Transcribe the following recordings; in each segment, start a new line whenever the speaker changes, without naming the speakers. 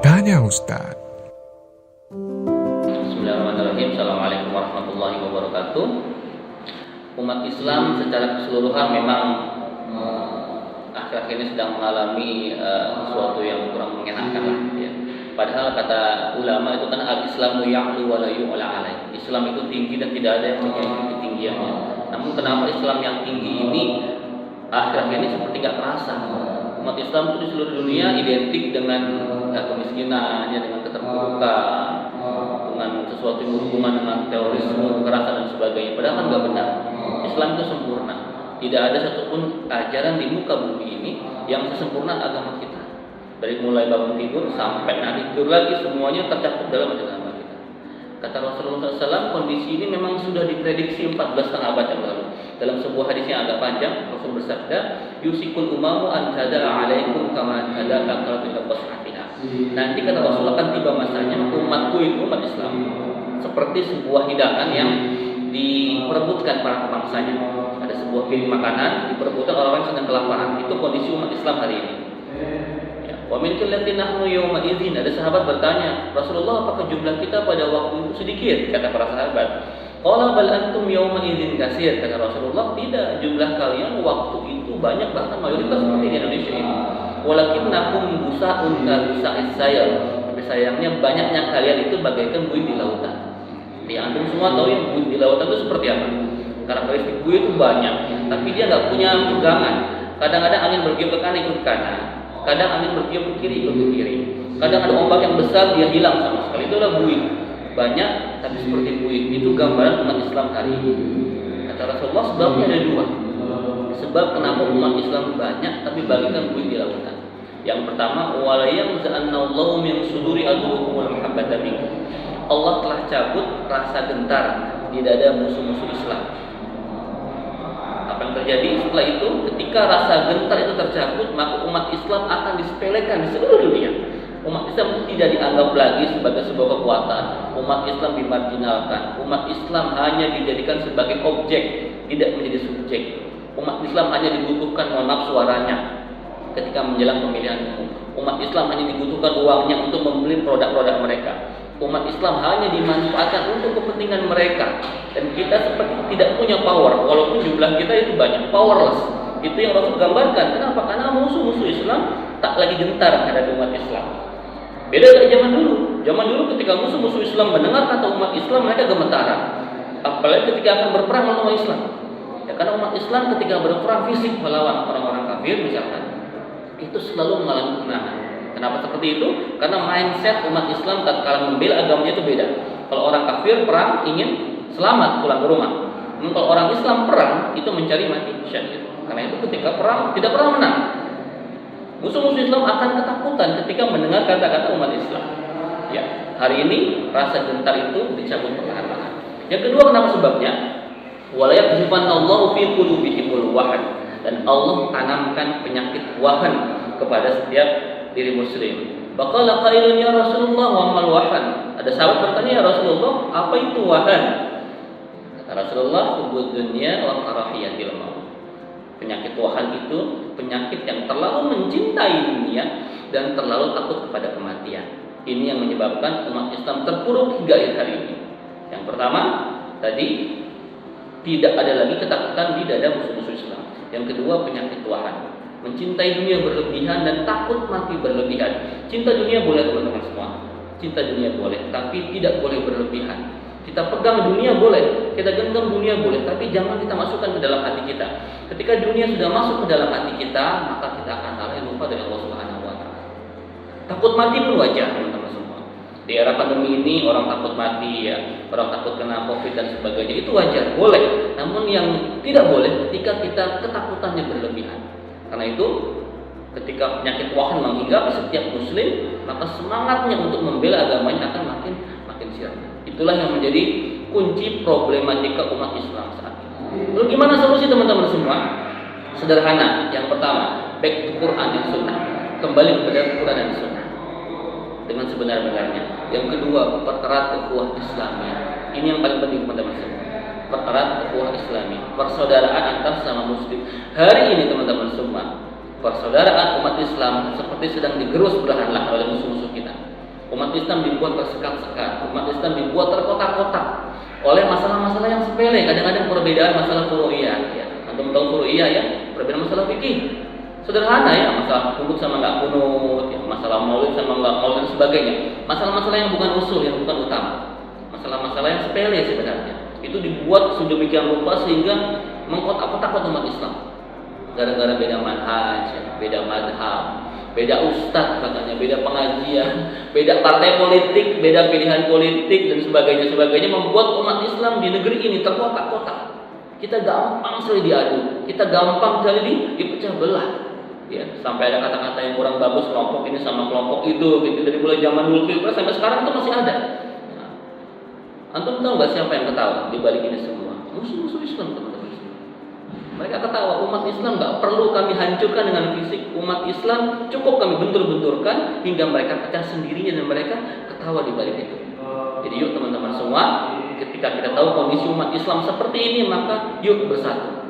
Tanya Ustaz.
Bismillahirrahmanirrahim. Assalamualaikum warahmatullahi wabarakatuh. Umat Islam secara keseluruhan memang akhir-akhir ini sedang mengalami sesuatu yang kurang mengenakan lah, ya. Padahal kata ulama itu kan al-Islamu ya'lu wa la yu'la alaih. Islam itu tinggi dan tidak ada yang menyaingi ketinggiannya. Namun kenapa Islam yang tinggi ini akhir-akhir ini seperti gak terasa? Umat Islam itu di seluruh dunia identik dengan kemiskinan, dengan keterpurukan, dengan sesuatu yang berhubungan dengan terorisme, kekerasan dan sebagainya. Padahal kan nggak benar. Islam itu sempurna. Tidak ada satupun ajaran di muka bumi ini yang sesempurna agama kita. Dari mulai bangun tidur sampai nanti tidur lagi, semuanya tercakup dalam agama kita. Kata Rasulullah SAW, kondisi ini memang sudah diprediksi 14,5 abad yang lalu. Dalam sebuah hadis yang agak panjang, Rasul bersabda, "Yusikul umamu an tada'a alaikum kama tada'a kalatul qas'atiha." Nanti kata Rasulullah kan tiba masanya umatku itu, umat Islam, seperti sebuah hidangan yang diperebutkan para pemangsanya. Ada sebuah piring makanan diperebutkan orang-orang yang sedang kelaparan. Itu kondisi umat Islam hari ini. Wa min qillatin nahnu yawma idzin. Ada sahabat bertanya, "Rasulullah, apakah jumlah kita pada waktu itu sedikit?" Kata para sahabat. Qala bal antum yawma idzin katsir. Kata Rasulullah, "Tidak, jumlah kalian waktu itu banyak, bahkan mayoritas seperti di Indonesia ini. Walakinnakum busa'un ka busa'is sayl." Tapi sayangnya banyaknya kalian itu bagaikan buih di lautan. Ya, antum semua tahu yang buih di lautan itu seperti apa? Karakteristik buih itu banyak, tapi dia nggak punya pegangan. Kadang-kadang angin bertiup ke kanan ikut ke kanan, kadang angin bertiup ke kiri ikut ke kiri. Kadang ada ombak yang besar dia hilang sama sekali. Itu adalah buih. Banyak tapi seperti buih. Itu gambaran umat Islam hari ini. Kata Rasulullah, sebabnya ada dua. Sebab kenapa umat Islam banyak tapi bagikan buih di lautan. Yang pertama, walayam za'annallahu min suduri adukum wal muhabbata minkum. Allah telah cabut rasa gentar di dada musuh-musuh Islam. Apa yang terjadi setelah itu? Ketika rasa gentar itu tercabut, maka umat Islam akan disepelekan di seluruh dunia. Umat Islam tidak dianggap lagi sebagai sebuah kekuatan. Umat Islam dimarginalkan. Umat Islam hanya dijadikan sebagai objek, tidak menjadi subjek. Umat Islam hanya dibutuhkan, mohon maaf, suaranya ketika menjelang pemilihan umum. Umat Islam hanya dibutuhkan uangnya untuk membeli produk-produk mereka. Umat Islam hanya dimanfaatkan untuk kepentingan mereka. Dan kita seperti tidak punya power, walaupun jumlah kita itu banyak, powerless. Itu yang Rasul gambarkan. Kenapa? Karena musuh-musuh Islam tak lagi gentar terhadap umat Islam. Beda dari zaman dulu. Zaman dulu ketika musuh-musuh Islam mendengar kata umat Islam, mereka gemetaran. Apalagi ketika akan berperang melawan Islam. Ya, karena umat Islam ketika berperang fisik melawan orang-orang kafir misalkan, itu selalu mengalami kemenangan. Kenapa seperti itu? Karena mindset umat Islam tatkala membela agamanya itu beda. Kalau orang kafir perang ingin selamat pulang ke rumah. Namun kalau orang Islam perang itu mencari mati syahid. Karena itu ketika perang tidak pernah menang. Musuh-musuh Islam akan ketakutan ketika mendengar kata-kata umat Islam. Ya, hari ini rasa gentar itu dicabut perlahan-lahan. Yang kedua, kenapa sebabnya? Walayaqzifanallahu fi qulubihimul wahan. Dan Allah tanamkan penyakit wahan kepada setiap diri muslim. Baqala qailun ya Rasulullah wa mal wahan. Ada sahabat bertanya, ya Rasulullah, apa itu wahan? Kata Rasulullah, hubud dunya wa karahiyatil maut. Penyakit wahan itu penyakit yang terlalu mencintai dunia dan terlalu takut kepada kematian. Ini yang menyebabkan umat Islam terpuruk hingga akhir hari ini. Yang pertama, tadi tidak ada lagi ketakutan di dada musuh-musuh Islam. Yang kedua, penyakit wahan, mencintai dunia berlebihan dan takut mati berlebihan. Cinta dunia boleh teman-teman semua, cinta dunia boleh, tapi tidak boleh berlebihan. Kita pegang dunia boleh, kita genggam dunia boleh, tapi jangan kita masukkan ke dalam hati kita. Ketika dunia sudah masuk ke dalam hati kita, maka kita akan lalai lupa dari Allah Subhanahu wa taala. Takut mati pun wajar, teman-teman semua. Di era pandemi ini orang takut mati, ya, orang takut kena Covid dan sebagainya, itu wajar, boleh. Namun yang tidak boleh ketika kita ketakutannya berlebihan. Karena itu ketika penyakit wahan menghinggapi setiap muslim, maka semangatnya untuk membela agamanya akan makin sirna. Itulah yang menjadi kunci problematika umat Islam saat ini. Lalu gimana solusi teman-teman semua? Sederhana. Yang pertama, back to Quran dan Sunnah. Kembali kepada Quran dan Sunnah dengan sebenar-benarnya. Yang kedua, pererat ukhuwah Islamiyah. Ini yang paling penting teman-teman semua. Pererat ukhuwah Islamiyah, persaudaraan antar sama muslim. Hari ini teman-teman semua, persaudaraan umat Islam seperti sedang digerus perlahan-lahan oleh musuh-musuh kita. Umat Islam dibuat tersekat-sekat, umat Islam dibuat terkotak-kotak oleh masalah-masalah yang sepele. Kadang-kadang perbedaan masalah furu'iyah ya. Antum tahu furu'iyah ya, perbedaan masalah fikih. Sederhana ya, masalah kunut sama enggak kunut, ya, masalah maulid sama enggak maulid dan sebagainya. Masalah-masalah yang bukan usul, yang bukan utama. Masalah-masalah yang sepele sebenarnya. Itu dibuat sedemikian rupa sehingga mengkotak-kotak umat Islam. Gara-gara beda manhaj, beda madhab, beda ustadz katanya, beda pengajian, beda partai politik, beda pilihan politik dan sebagainya membuat umat Islam di negeri ini terkotak-kotak. Kita gampang sekali diadu, kita gampang sekali dipecah belah. Ya, sampai ada kata-kata yang kurang bagus kelompok ini sama kelompok itu, gitu. Dari mulai zaman dulu Pilpres sampai sekarang itu masih ada. Nah, antum tahu nggak siapa yang ketawa di balik ini semua? Musuh-musuh Islam, teman-teman. Mereka ketawa, umat Islam nggak perlu kami hancurkan dengan fisik. Umat Islam cukup kami bentur-benturkan hingga mereka pecah sendirinya dan mereka ketawa di balik itu. Jadi yuk teman-teman semua, ketika kita tahu kondisi umat Islam seperti ini, maka yuk bersatu.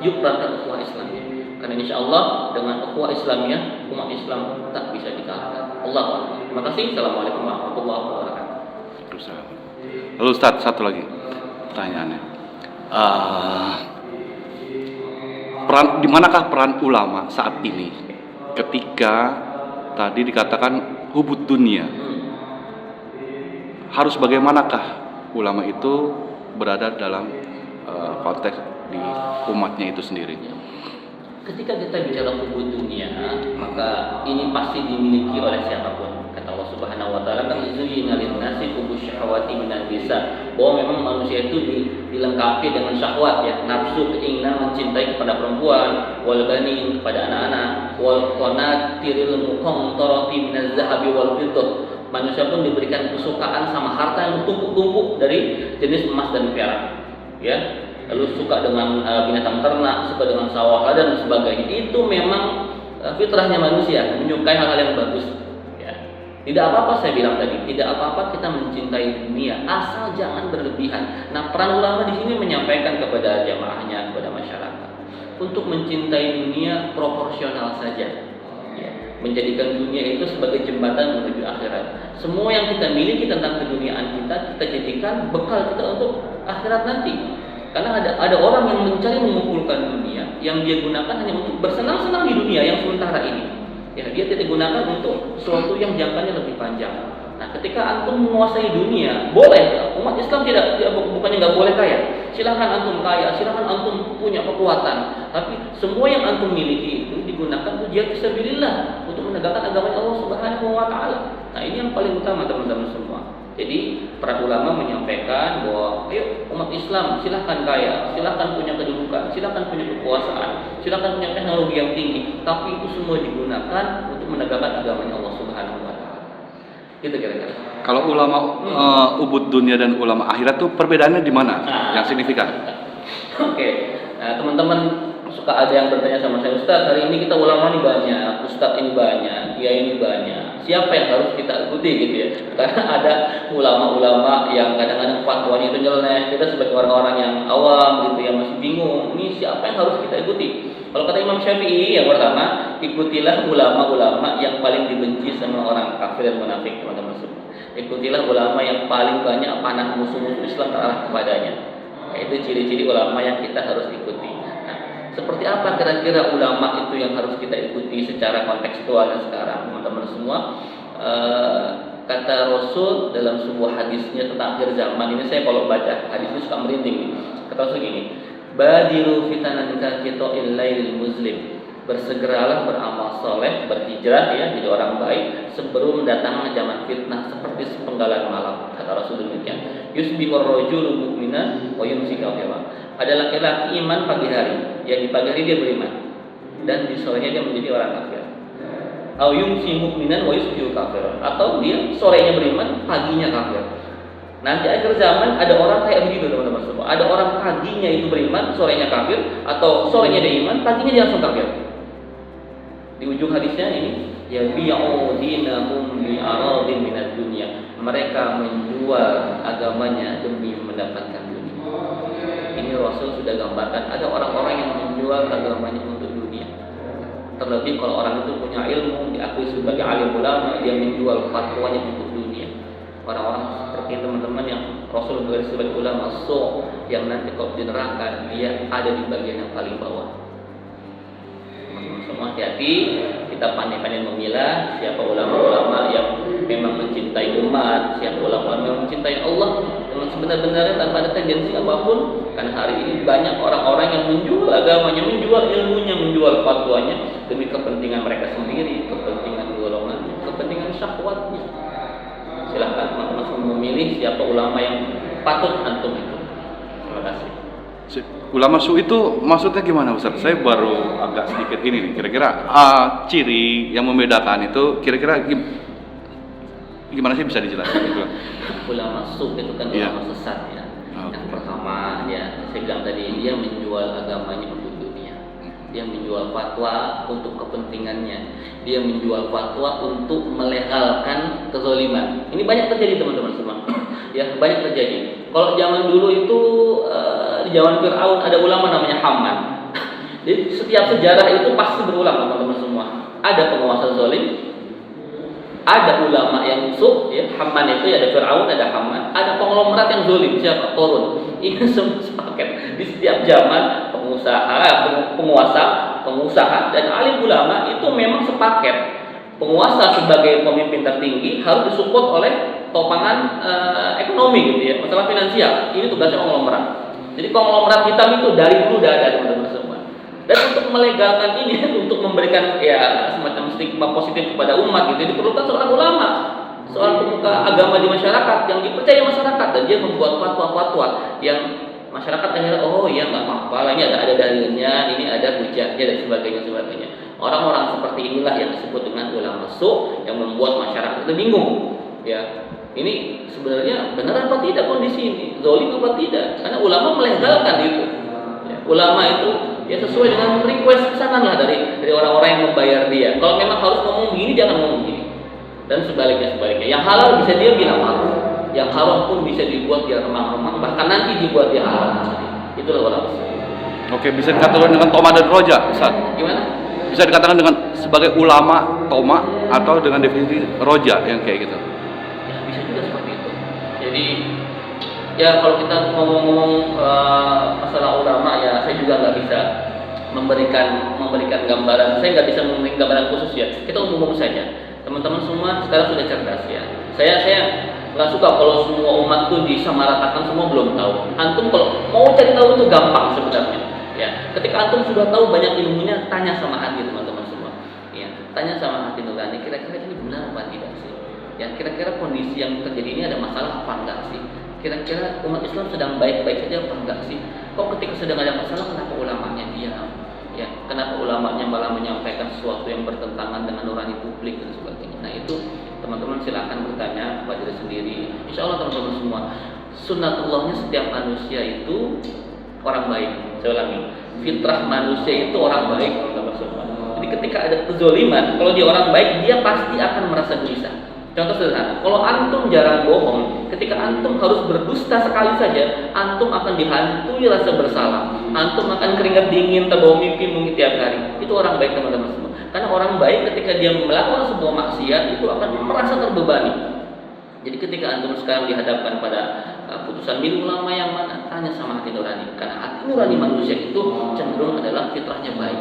Yuk perankan ukhuwah Islamiyah. Karena insya Allah dengan ukhuwah Islamiyah umat Islam tak bisa dikalahkan. Allah. Terima kasih. Assalamualaikum warahmatullahi wabarakatuh.
Lalu Ustaz, satu lagi pertanyaannya. Di manakah peran ulama saat ini ketika tadi dikatakan hubud dunia? Harus bagaimanakah ulama itu berada dalam konteks di umatnya itu sendiri?
Ketika kita bicara hubud dunia, maka ini pasti dimiliki oleh siapapun. Kata Allah Subhanahu wa taala, "Kama zuyyina lin-nasi hubbush syahawati minan nisa." Bahwa memang manusia itu dilengkapi dengan syahwat ya, nafsu, keinginan mencintai kepada perempuan, wal banin kepada anak-anak, wal qanatiril muqantarati minaz zahabi wal fiddah. Manusia pun diberikan kesukaan sama harta yang bertumpuk-tumpuk dari jenis emas dan perak. Ya. Lalu suka dengan binatang ternak, suka dengan sawah dan sebagainya. Itu memang fitrahnya manusia, menyukai hal-hal yang bagus. Ya. Tidak apa-apa saya bilang tadi, tidak apa-apa kita mencintai dunia, asal jangan berlebihan. Nah, peran ulama di sini menyampaikan kepada jamaahnya, kepada masyarakat, untuk mencintai dunia proporsional saja. Ya. Menjadikan dunia itu sebagai jembatan menuju akhirat. Semua yang kita miliki tentang keduniaan kita jadikan bekal kita untuk akhirat nanti. Karena ada orang yang mencari mengumpulkan dunia, yang dia gunakan hanya untuk bersenang-senang di dunia yang sementara ini. Ya, dia tidak gunakan untuk sesuatu yang jangkanya lebih panjang. Nah, ketika antum menguasai dunia, boleh. Umat Islam tidak bukannya nggak boleh kaya. Silakan antum kaya, silakan antum punya kekuatan. Tapi semua yang antum miliki itu digunakan untuk jihad fisabilillah, untuk menegakkan agama Allah Subhanahu wa taala. Nah, ini yang paling utama teman-teman semua. Jadi para ulama menyampaikan bahwa ayo umat Islam silahkan kaya, silahkan punya kedudukan, silahkan punya kekuasaan, silahkan punya teknologi yang tinggi, tapi itu semua digunakan untuk menegakkan agamanya Allah Subhanahu wa taala. Gitu kira-kira. Kalau
ulama ubud dunia dan ulama akhirat itu perbedaannya di mana? Yang signifikan?
Oke. Nah, teman-teman suka ada yang bertanya sama saya, Ustaz, hari ini kita ulama ini banyak, Ustaz ini banyak, kiai ini banyak. Siapa yang harus kita ikuti gitu ya? Karena ada ulama-ulama yang kadang-kadang fatwanya itu nyeleneh. Kita sebagai orang-orang yang awam gitu yang masih bingung, ini siapa yang harus kita ikuti? Kalau kata Imam Syafi'i yang pertama, ikutilah ulama-ulama yang paling dibenci sama orang kafir dan munafik, teman-teman semua. Ikutilah ulama yang paling banyak panah musuh-musuh Islam terarah kepadanya. Nah, itu ciri-ciri ulama yang kita harus ikuti. Seperti apa kira-kira ulama itu yang harus kita ikuti secara kontekstualnya sekarang, teman-teman semua? Kata Rasul dalam sebuah hadisnya tentang akhir zaman, ini saya kalau baca hadis ini suka merinding. Kata Rasul gini, badiru fitanan kaqita'il lailil muslim. Bersegeralah beramal soleh, berhijrah ya, jadi orang baik sebelum datangnya zaman fitnah seperti sepenggalan malam. Kata Rasul demikian. Yusbihur rajulu mu'minan wa yumsi kafiran. Ada laki-laki iman pagi hari, yang di pagi hari dia beriman dan di sorenya dia menjadi orang kafir. Au yumsi mu'minan wa yusbihu kafiran. Atau dia sorenya beriman, paginya kafir. Nanti akhir zaman ada orang kayak begitu teman-teman semua. Ada orang paginya itu beriman, sorenya kafir, atau sorenya dia iman, paginya dia langsung kafir. Di ujung hadisnya ini, ya bi'u dinahum li'aradin minad dunya. Mereka menjual agamanya demi mendapatkan dunia. Ini Rasul sudah gambarkan ada orang-orang yang menjual agamanya untuk dunia. Terlebih kalau orang itu punya ilmu, diakui sebagai alim ulama, dia menjual fatwanya untuk dunia. Orang-orang seperti teman-teman yang Rasul bergaris sebagai ulama yang nanti kalau di neraka dia ada di bagian yang paling bawah. Teman-teman semua hati-hati, kita pandai-pandai memilah siapa ulama-ulama yang memang mencintai umat, siapa ulama-ulama yang mencintai Allah dengan sebenar-benarnya tanpa ada tendensi apapun. Karena hari ini banyak orang-orang yang menjual agamanya, menjual ilmunya, menjual fatwanya demi kepentingan mereka sendiri, kepentingan golongannya, kepentingan syahwatnya. Silahkan teman-teman semua memilih siapa ulama yang patut antum itu. Terima kasih.
Ulama su itu maksudnya gimana Ustaz? Saya baru agak sedikit ini nih. Kira-kira ciri yang membedakan itu kira-kira gimana sih, bisa dijelaskan gitu?
Ulama su itu kan ulama sesat ya. Yang pertama ya, saya bilang tadi, dia menjual agamanya untuk dunia. Dia menjual fatwa untuk kepentingannya. Dia menjual fatwa untuk melegalkan kezaliman. Ini banyak terjadi teman-teman semua. Ya, banyak terjadi. Kalau zaman dulu itu di zaman Fir'aun ada ulama namanya Haman. Jadi setiap sejarah itu pasti berulang teman-teman semua. Ada penguasa zalim, ada ulama yang ya, Haman itu ya, ada Fir'aun, ada Haman, ada konglomerat yang zalim, siapa? Korun. Ini semua sepaket. Di setiap zaman pengusaha dan alim ulama itu memang sepaket. Penguasa sebagai pemimpin tertinggi harus disupport oleh topangan ekonomi gitu ya, masalah finansial. Ini tugasnya konglomerat. Jadi konglomerat hitam itu dari dulu udah ada teman-teman semua. Dan untuk melegalkan ini, untuk memberikan ya semacam stigma positif kepada umat gitu, diperlukan seorang ulama, seorang pemuka agama di masyarakat yang dipercaya masyarakat, dan dia membuat fatwa-fatwa yang masyarakat akhirnya oh iya nggak apa-apa lah, ini ada dalilnya, ini ada hujahnya dan sebagainya. Orang-orang seperti inilah yang disebut dengan ulama yang membuat masyarakat itu bingung. Ya, ini sebenarnya benar apa tidak kondisi ini, zalim apa tidak? Karena ulama melegalkan itu. Ya, ulama itu ya sesuai dengan request pesanan lah dari orang-orang yang membayar dia. Kalau memang harus ngomong gini, jangan ngomong gini. Dan sebaliknya. Yang halal bisa dia bilang halal, yang haram pun bisa dibuat dia remang-remang, bahkan nanti dibuat dia halal. Itulah ulama.
Oke, bisa dikatakan dengan toma dan roja, Ustaz?
Gimana?
Bisa dikatakan dengan sebagai ulama toma atau dengan definisi roja yang kayak gitu?
Ya bisa juga seperti itu. Jadi ya kalau kita ngomong-ngomong masalah ulama ya, saya juga nggak bisa memberikan gambaran. Saya nggak bisa memberikan gambaran khusus ya. Kita umum saja. Teman-teman semua sekarang sudah cerdas ya. Saya nggak suka kalau semua umat itu disamaratakan, semua belum tahu. Antum kalau mau cari tahu itu gampang sebenarnya. Ya, ketika antum sudah tahu banyak ilmunya, tanya sama hati teman-teman semua. Ya, tanya sama hati nurani, kira-kira ini benar apa tidak sih? Ya, kira-kira kondisi yang terjadi ini ada masalah apa enggak sih? Kira-kira umat Islam sedang baik-baik saja apa enggak sih? Kok ketika sedang ada masalah, kenapa ulamanya diam? Ya, kenapa ulamanya malah menyampaikan sesuatu yang bertentangan dengan nurani publik dan sebagainya? Nah, itu teman-teman silakan bertanya kepada diri sendiri. Insya Allah teman-teman semua, sunnatullahnya setiap manusia itu orang baik. Saya ulangi, fitrah manusia itu orang baik, teman-teman semua. Jadi ketika ada kezaliman, kalau dia orang baik, dia pasti akan merasa gelisah. Contoh sederhana, kalau antum jarang bohong, ketika antum harus berdusta sekali saja, antum akan dihantui rasa bersalah. Antum akan keringat dingin, terbawa mimpi mungkin tiap hari. Itu orang baik teman-teman semua. Karena orang baik ketika dia melakukan sebuah maksiat itu akan merasa terbebani. Jadi ketika antum sekarang dihadapkan pada putusan milih ulama yang mana, tanya sama hati nurani. Karena hati nurani manusia itu cenderung adalah fitrahnya baik.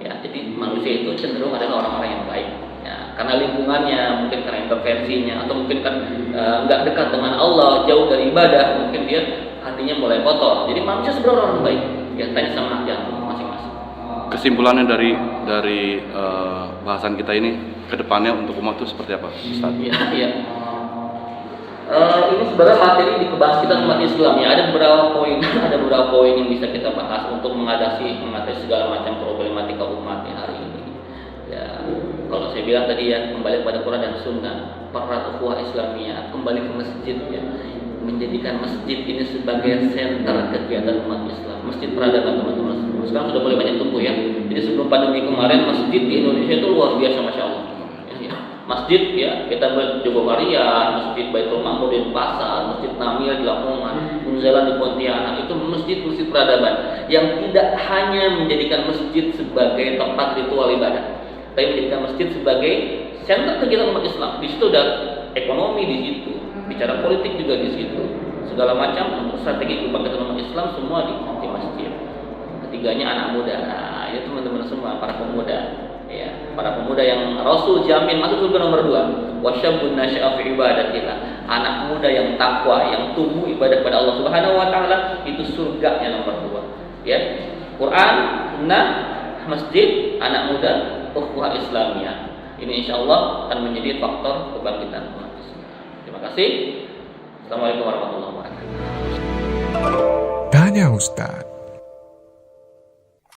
Ya, jadi manusia itu cenderung adalah orang-orang yang baik. Ya, karena lingkungannya, mungkin karena intervensinya, atau mungkin kan nggak dekat dengan Allah, jauh dari ibadah, mungkin dia hatinya mulai kotor. Jadi manusia sebenarnya orang baik. Ya, tanya sama hati antum masing-masing.
Kesimpulannya dari bahasan kita ini, kedepannya untuk umat itu seperti apa, Ustaz?
Iya. Ini sebenarnya materi dibahas kita umat Islam ya. Ada beberapa poin yang bisa kita bahas untuk mengatasi segala macam problematika umat hari ini. Ya, kalau saya bilang tadi ya, kembali pada Quran dan Sunnah, para ukhuwah Islamiyah, kembali ke masjid ya, menjadikan masjid ini sebagai senter kegiatan umat Islam. Masjid peradaban teman-teman. Sekarang sudah mulai banyak tumbuh ya. Jadi sebelum pandemi kemarin masjid di Indonesia itu luar biasa, masya Allah. Masjid ya, kita buat Jogokarian, Masjid Baitul Ma'mur di Pasar, Masjid Namil di Lamongan, Gunung Jalan di Pontianak itu masjid-masjid peradaban yang tidak hanya menjadikan masjid sebagai tempat ritual ibadah, tapi menjadikan masjid sebagai center kegiatan umat Islam. Di situ ada ekonomi, di situ bicara politik juga, di situ segala macam untuk strategi kebangkitan umat Islam semua di masjid. Ketiganya anak muda. Nah, ini teman-teman semua para pemuda. Ya, para pemuda yang Rasul jamin masuk surga nomor 2. Wasyabun nasya'a fi ibadatillah. Anak muda yang takwa, yang tumbuh ibadah kepada Allah Subhanahu wa taala, itu surganya nomor 2. Ya. Quran, sunnah, masjid, anak muda, ukhuwah Islamiyah. Ini insyaallah akan menjadi faktor kebangkitan umat Islam. Terima kasih. Assalamualaikum warahmatullahi wabarakatuh.
Tanya Ustaz.